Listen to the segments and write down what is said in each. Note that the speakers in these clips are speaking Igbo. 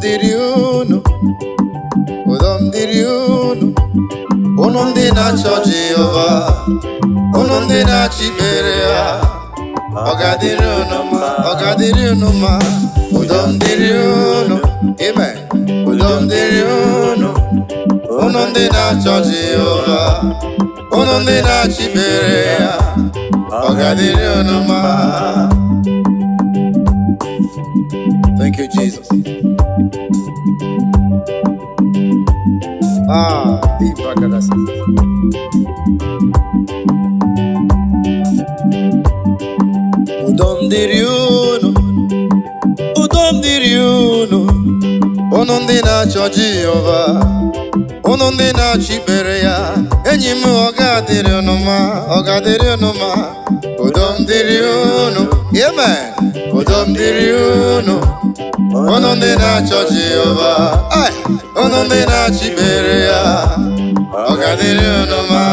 dịrị unu, udo dịrị unu, unu ndị na-achọ Jehova, unu ndị na-achọ ikpere ya. Ọ ga-adịrị unu mma, ọ ga-adịrị unu mma, udo dịrị unu, amen. Udo dịrị unu, unu ndị na-achọ Jehova, unu ndị na-achọ ikpere ya. Ọ ga-adịrị unu mma. Thank you, Jesus. Deep Bakadas. Udom dịrị unu, udom dịrị unu, unu ndị na-achọ Jehova, unu ndị na-achọ ikpere ya. Enyi m, ọ ga-adịrị unu mma, ọ ga-adịrị unu mma. Udom dịrị unu, amen. Udom dịrị unu, unu ndị na-achọ Jehova, unu ndị na-achọ ikpere ya. Ọ ga-adịrị unu mma.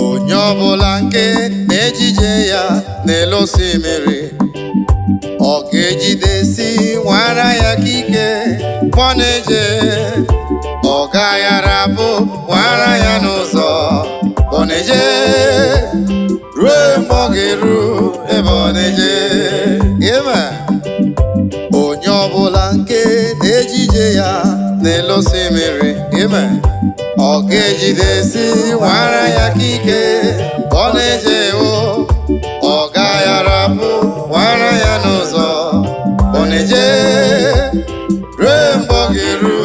Onye ọbụla nke na-ejije ya n'elu osimiri, ọ ga-ejidesi nwara ya ka ike mgbe ọ na-eje. Ọ gaghị arapụ nwara ya n'ụzọ mgbe ọ na-eje, ruo mgbe ọ ga-eru ebe ọ na-eje. Amen. Onye ọbụla nke na-ejije ya n'elu osimiri, amen, ọ ga-ejidesi nwara ya ka ike mgbe ọ na-eje. Ọ gaghị arapụ nwara ya n'ụzọ mgbe ọ na-eje, ruo mgbe ọ ga-eru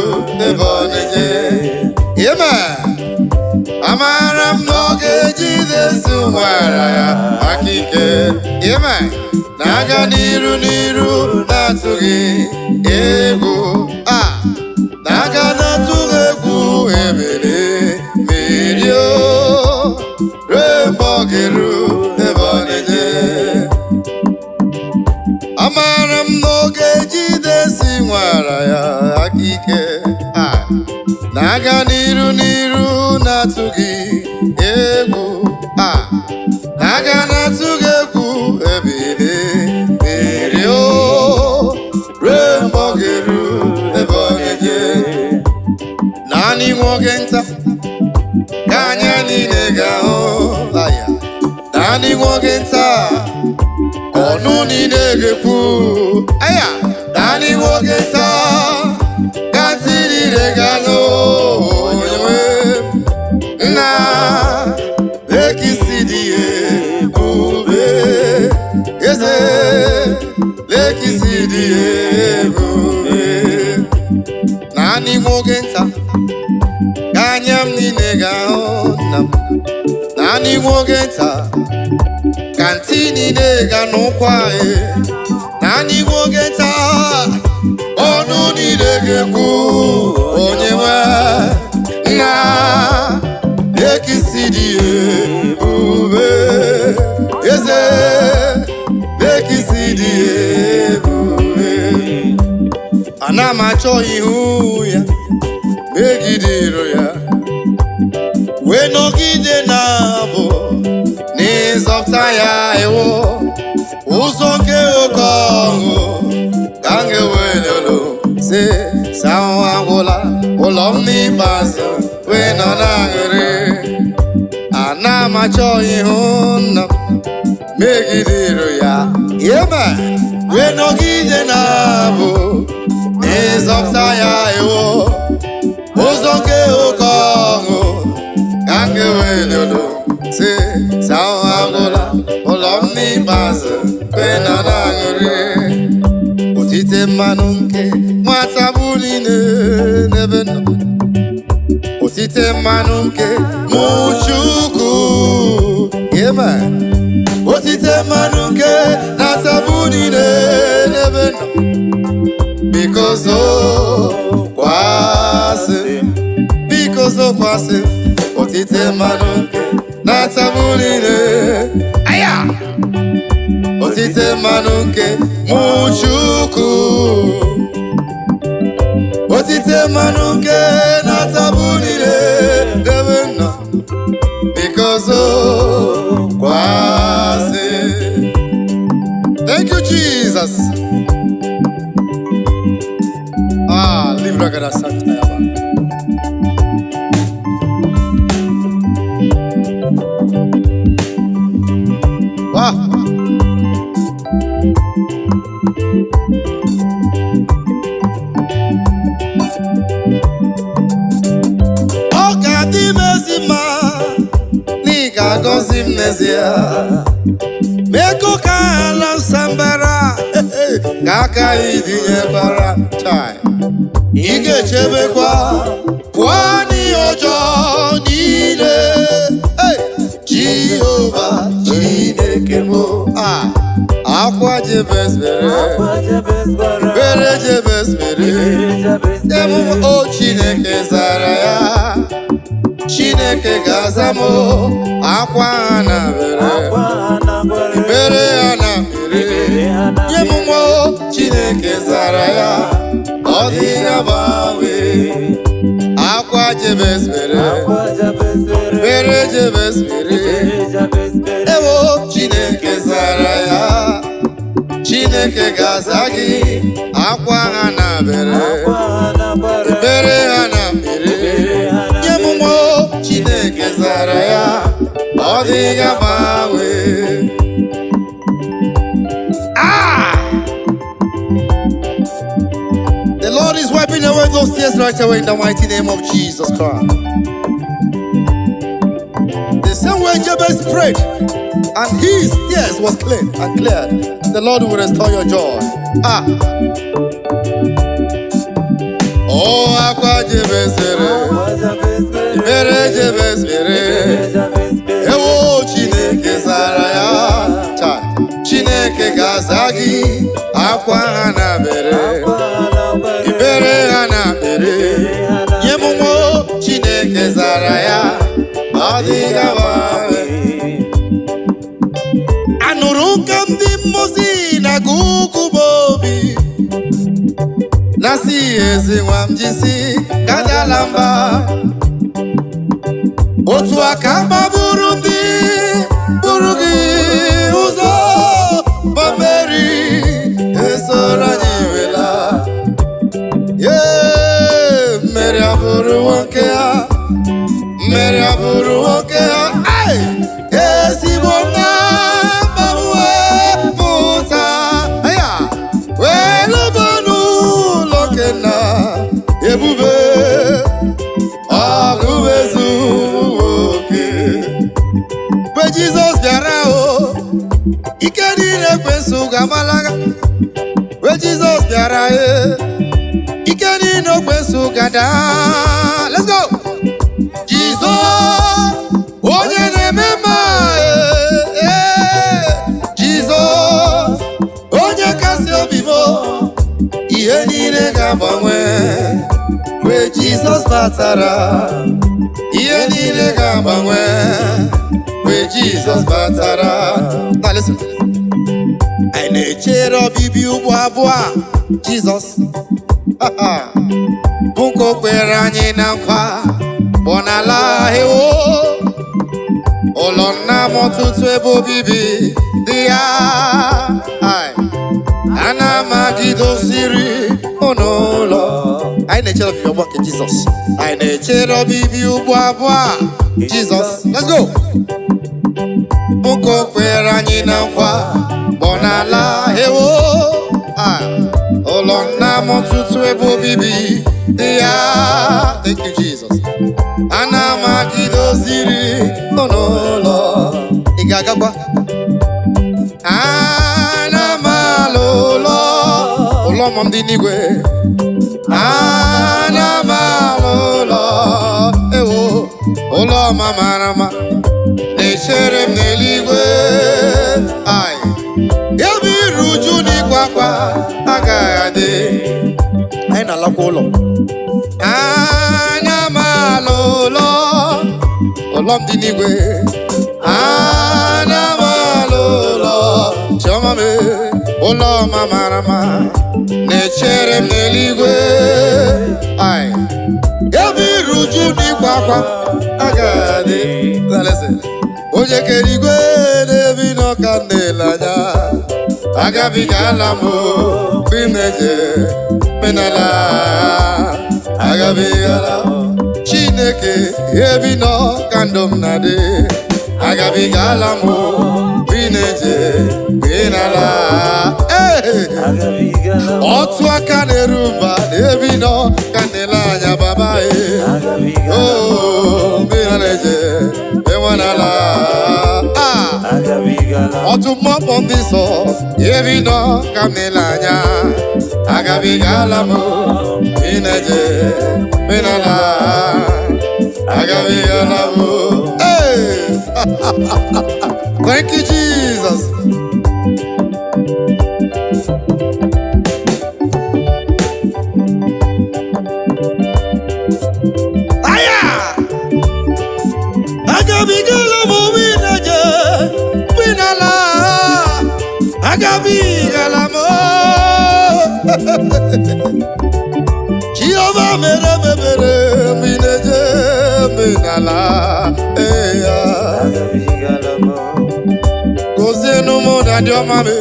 ebe ọ na-eje. Amen. Amara m na ọ ga-ejidesi nwara ya aka ike, amen, na-aga n'iru n'iru na-atụghị egwu, na-aga na-atụghị egwu ebere mmiri, ruo mgbe ọ ga-eru ebe ọ na-eje. Amara m na ọ ga-ejidesi nwara ya aka ike, na-aga n'iru n'iru na-atụghị egwu, na-aga na-atụghị egwu ebere mmiri, ruo mgbe ọ ga-eru ebe ọ na-eje. Naanị nwoke nta ka anya niile ga-ahụ ya, naanị nwoke nta ka ọnụ niile ga-ekwu ya, naanị nwoke nta ka ntị niile ga-anụ. Onyenwe nna lekisi dị ebube, eze lekisi dị ebube. Naanị nwoke nta ka anya m niile ga-ahụ nna m, naanị nwoke nta ka ntị niile ga-anụkwa ya, naanị nwoke nta ọnụ niile ga-ekwu. Onyenwe nna lekisi dị ebube, eze lekisi dị ebube. Ana m achọ ihu ya, megide iro ya, wee nọgide na-abụ n'ịzọpụta ya. Ewo ụzọ nke oke ọṅụ ka m ga-ewelelu, si ahụ agwụla ụlọ m n'ikpeazụ, wee nọ na-aṅụrị. Ana m achọ ihu nna m, megide iro ya, amen, wee nọgide na-abụ n'ịzọpụta ya. Ewo ụzọ nke oke ọṅụ ka m ga-ewelelu, si ahụ agwụla ụlọ m n'ikpeazụ, wee nọ na-aṅụrị. Otite mmanụ nke nwata bụ niile n'ebe nọ, otite mmanụ nke mụ Chukwu, amen, otite mmanụ nke na-atabụ niile n'ebe nọ, biko zokwasị otite mmanụ nke na-atabụ niile, otite mmanụ nke mụ Chukwu, otite mmanụ nke na-atabụ niile n'ebe nọ, biko zokwasị. Thank you, Jesus. Agara Santayaba. Wow. Ọkadi mezima n'ịga gozi m n'ezie. Meko ka ala sambara ka aka idinyekwara chai. Ị ga-echebekwa pụọ n'ihe ọjọọ niile. Jehova Chineke m. Akwa Jebez bere Jebez bere. Emume o Chineke zara ya. Chineke ga-aza m. Akwa ha na bere. Bere ha na bere. Emume o Chineke zara ya. Ọ dịghị agbanwe. Akwa Jebez bere. Bere Jebez bere. Ewo Chineke zara ya. Chineke ga-aza gị. Akwa ha na bere. Bere ha na bere. Nye m nwa Chineke zara ya. Ọ dịghị agbanwe. The Lord is wiping away those tears right away in the mighty name of Jesus Christ. The same way Jabez prayed and his tears was clean and cleared, the Lord will restore your joy. Oh, Akwa Jabez bere Jabez bere. Ewo Chineke zara ya. Chineke ga-aza gị. Akwa ha na bere. Bere ha na bere. Nye m nwa Chineke zara ya. Ọ dịghị agbanwe. Anụrụ nke ndị mmụọ na-agụ ugwu m obi. Na-asị ezi nwa m jisi gadala mba. Otu aka gbaburu ndị buru gị ụzọ. Bameri esoro anyị wela. Mmeri abụrụ nwoke ha. Mmeri abụrụ nwoke ha. Ezigbo nna mgbanwe pụta. Wee lụba n'ụlọ Kenna. Ebube ọgụ ezu nwoke. Mgbe Jizọs bịara ike niile ekwensu ga-amalaga. Mgbe Jizọs bịara ike niile ekwensu ga-ada. Let's go. Jizọs onye na-eme mma. Jizọs onye kasị obi m. Ihe niile ga-agbanwe. Mgbe Jizọs batara, ihe niile ga-agbanwe. Mgbe Jizọs batara. Now listen. Anyị na-echere ọbịbịa ugbo abụọ Jizọs. Bụ nke o kwere anyị na nkwa. Bụ n'ala hewo. Ụlọ nna m ọtụtụ ebe obibi dị ya. Ana m agidoziri n'ụlọ. Anyị na-echere ọbịbịa ugbo nke Jizọs. Anyị na-echere ọbịbịa ugbo abụọ Jizọs. Let's go. Bụ nke o kwere anyị na nkwa. Bụ n'ala hewo. Ụlọ nna m ọtụtụ ebe obibi dị ya. Thank you Jesus. Ana m agidoziri n'ụlọ. Ị ga-agakwa? Ana m alụ ụlọ. Ụlọ m dị n'igwe. Ana m alụ ụlọ. Ewo ụlọ ma mara mma. Na-echere m n'eluigwe. Ebe iru uju n'ịkwa akwa agaghị adị. Anyị na-alakwa ụlọ. Ana m alụ ụlọ. Ụlọ m dị n'igwe. Ana m alụ ụlọ. Chiọma m ụlọ ma mara mma. Na-echere m n'eluigwe. Ebe iru uju n'ịkwa akwa agaghị adị. Onye kere igwe n'ebe nọ ka m na-ele anya. Agabigala m mgbe m na-eje menala. agabigala Chineke ebi no kandom nade agabigala mo bineje binala otu aka nerumba ebi no kandela nya baba oh bineje binala otu mop on this ebi no kandela nya agabigala mo bineje binala agabigala mo. Thank you, Jesus. Aya! Agabigala mo winaje, winala. Agabigala mo. Jehovah mere winaje, winala. Gozienu mu dadi omame,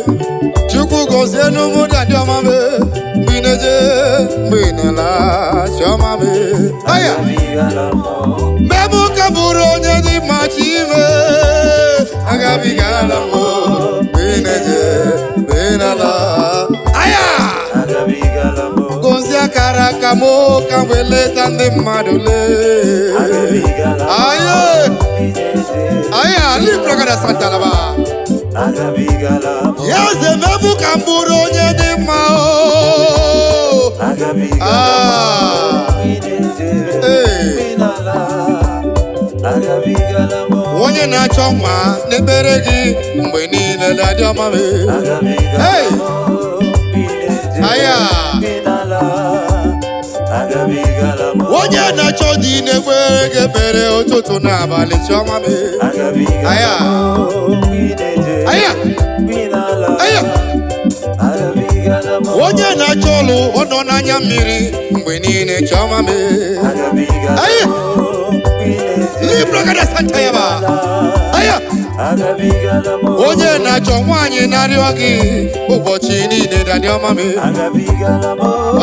Chukwu gozienu mu dadi omame, bineje binela chomame. Aya, mebu kaburu onye di machime, agabigala mo, bineje binela. Aya, gozi akara kamo kamwele tande madule. Aya. Aya, libra kada santa laba. Yaze mebu kamburu onye di mao. Onye na-achọ nwa n'ebere gị mgbe niile dadi ọma me. Aya. Onye na-achọ di n'ebere gị ebere ụtụtụ n'abalị chiọma me. Aya. Aya. Aya. Onye na-achọ ọlụ ọ nọ n'anya mmiri mgbe niile chiọma me. Aya. Libra kada santa yaba. Aya. Onye na-achọ nwaanyị na-arịọ gị ụbọchị niile dadi ọma me.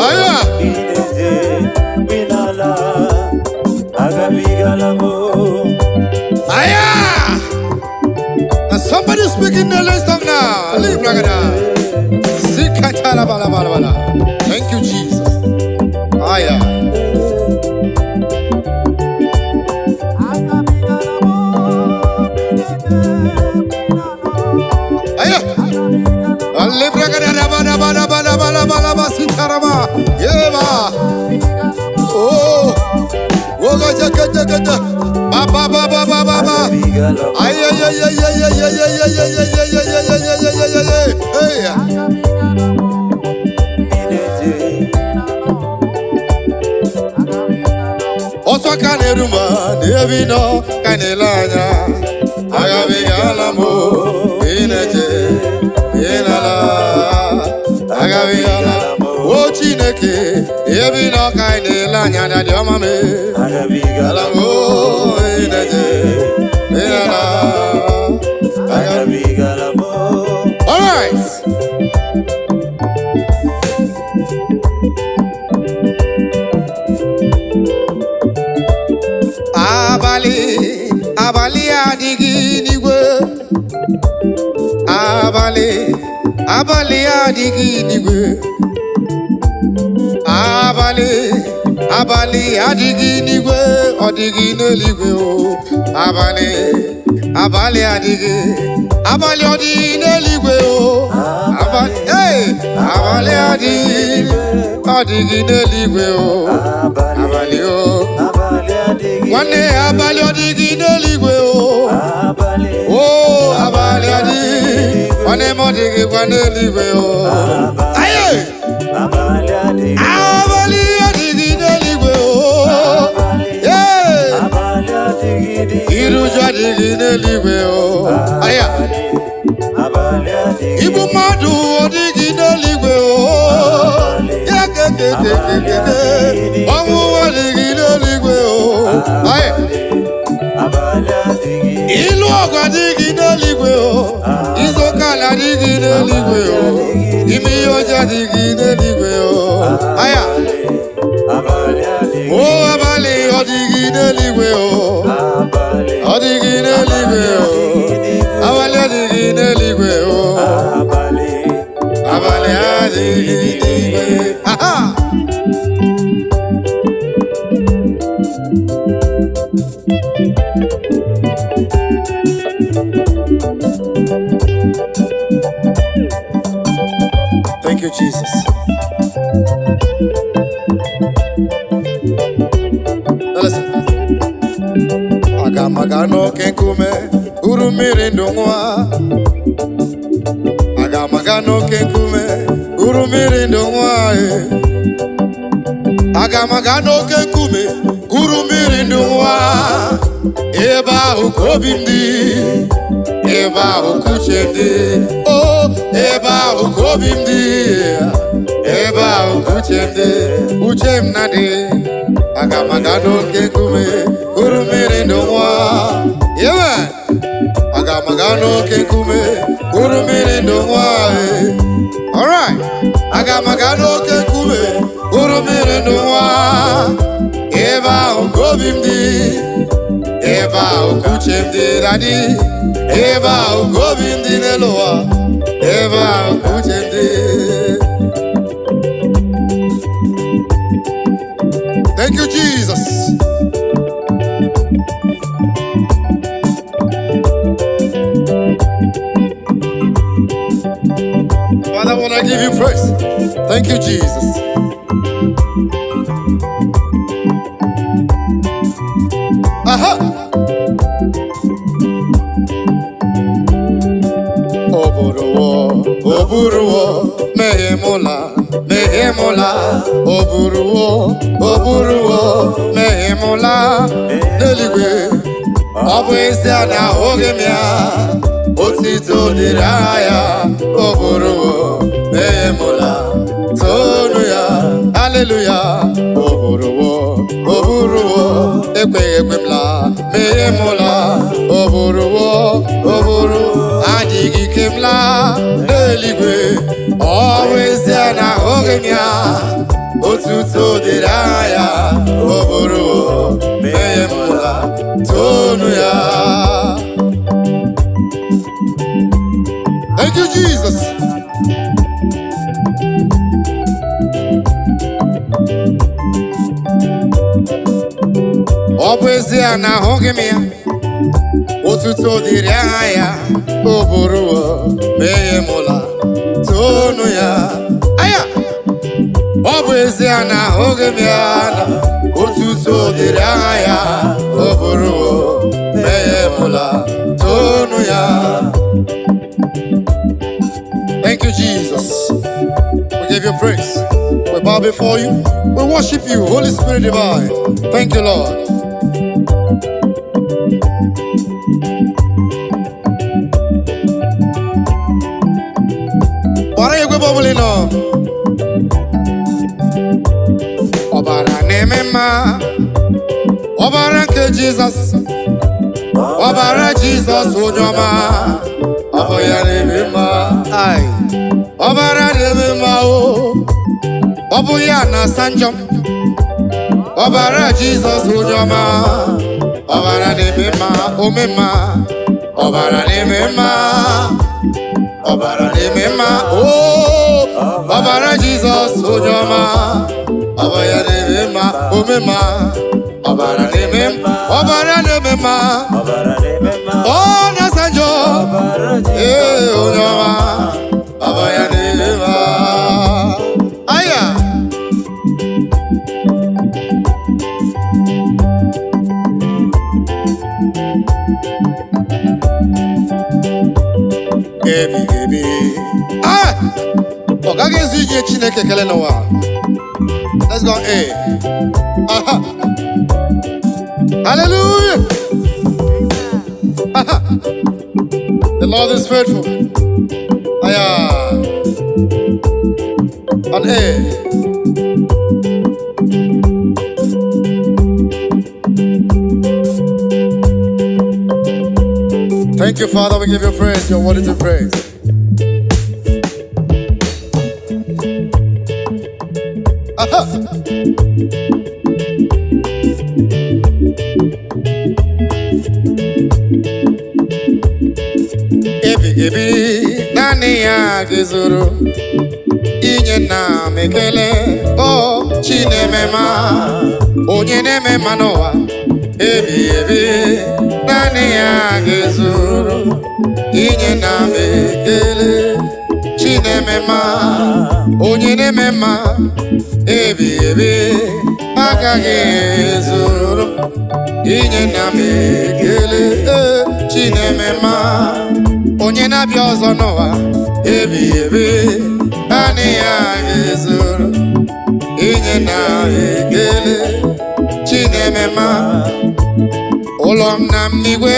Aya. Aya. And somebody speaking the last tongue now. Libra kada. Sikatala bala bala bala. Thank you, Jesus. Aya. Aya. Libra kada bala bala bala bala bala bala sitarama. Yeba. Oh. Woga jaga jaga jaga. Ba ba ba ba ba ba. Ay ay ay ay ay ay ay ay ay ay ay ay ay. Oso kaneruma devino kanelanya agabigala mo bineje binala agabigala o Chineke devino kanelanya dadi ọma me agabigala mo bineje binala agabigala mo. All right. Abali adigi n'igwe. Abali adigi n'igwe. Abali adigi n'igwe. Odigi n'eluigwe o. Abali adigi. Abali odigi n'eluigwe o. Abali adigi. Odigi n'eluigwe o. Abali o. One abali odigi n'eluigwe o. Oh, abali adigi. One modigi kwa n'eluigwe o. Aye. Abali adigi n'eluigwe o. Yeah. Iruju adigi n'eluigwe o. Aya. Ibu mmadụ odigi n'eluigwe o. Ọnwụ adigi n'eluigwe o. Aye. Ilu ọgụ adigi n'eluigwe o. Izokala adigi n'eluigwe o. Imi ọjọ adigi n'eluigwe o. Aya. Oh, adịghị n'eluigwe o. abalị Adịghị n'eluigwe o. Abalị adịghị n'eluigwe o. Abalị adịghị n'eluigwe. Aha! Thank you, Jesus. Now listen. Aga m aga n'oke nkume uru mmiri ndụ nwa. Aga m aga n'oke nkume uru mmiri ndụ nwa. Aga m aga n'oke nkume uru mmiri ndụ nwa. Ebe ahụ ka obi m dị. Ebe ahụ ka uche m dị. Oh, ebe ahụ ka obi m dị. Ebe ahụ ka uche m dị. Uche m na-adị. Aga m aga n'oke nkume uru mmiri ndụ nwa. Amen. Aga m aga n'oke nkume uru mmiri ndụ nwa. Alright. Aga m aga n'oke nkume uru mmiri ndụ nwa. Ebe ahụ ka obi m dị. Ebe ahụ ka uche m dị, Daddy. Ebe ahụ ka obi m dị n'elu ụwa. Ebe ahụ ka uche m dị. Thank you, Jesus. Father, I want to give you praise. Thank you, Jesus. Aha! Oburuwo, mehemula, oburuwo, mehemula, n'eluigwe, ọ bụ ezie na ahụghị m ya, otito dịrị aha ya, oburuwo, mehemula, toonu ya, hallelujah, oburuwo, ekweghị ekwe m la, mehemula, oburuwo, adịghị ike m la, n'eluigwe, ọ bụ ezie na ahụghị m ya, otuto dịrị aha ya, oburuwo, mehemula, toonu ya. Thank you, Jesus. Ọ bụ ezie na ahụghị m ya, otuto dịrị aha ya, oburuwo, mehemula, toonu ya. Aya! Ọ bụ ezie na ahụghị m ya, otuto dịrị aha ya, oburuwo, mehemula, toonu ya. Thank you, Jesus. We give you praise. We bow before you. We worship you, Holy Spirit divine. Thank you, Lord. Para egwe bọbụlị nọ. Ọbara na-eme mma. Ọbara nke Jizọs. Ọbara Jizọs onye ọma. Ọ bụ ya na-eme mma. Ọbara na-eme mma o. Ọ bụ ya na-asa njọ. Ọbara Jizọs onye ọma. Ọbara na-eme mma, ome mma. Ọbara na-eme mma. Ọbara na-eme mma o. Ọbara Jizọs onye ọma. Ọ bụ ya na-eme mma, ome mma. Ọbara na-eme mma. Ọbara na-eme mma. Ọ na-asa njọ. Onye ọma. Ọ bụ ya na-eme mma. Aya! Ebi. Ọ gaghị ezu ije Chineke ekele n'ụwa. Let's go. Aha. Hallelujah. Aha. The Lord is faithful. Aya. On Thank you, Father. We give you praise. You're worthy to praise. Aha. gị zuru inye nna m ekele o chi na-eme ma onye na-eme ma n'ụwa ebi ebi naanị ya gị zuru inye nna m ekele chi na-eme ma onye na-eme ma ebi ebi agaghị ezuru inye nna m ekele chi na-eme ma onye na-abịa ọzọ n'ụwa ebi ebi naanị ya ga-ezuru inye nna m ekele chi na-eme ma ụlọ m na n'igwe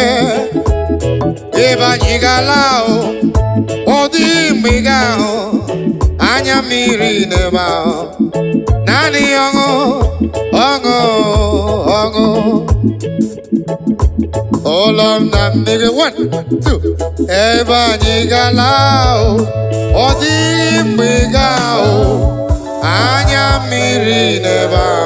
ebe anyị ga-ala ọ dịghị mgbe ị ga-ahụ anya mmiri n'ebe ahụ naanị ọṅụ ọṅụ ọṅụ ụlọ m na mmiri 1 2 ebe anyị gala ọ dịghị mgbe ị ga-ahụ anya mmiri n'ebe ahụ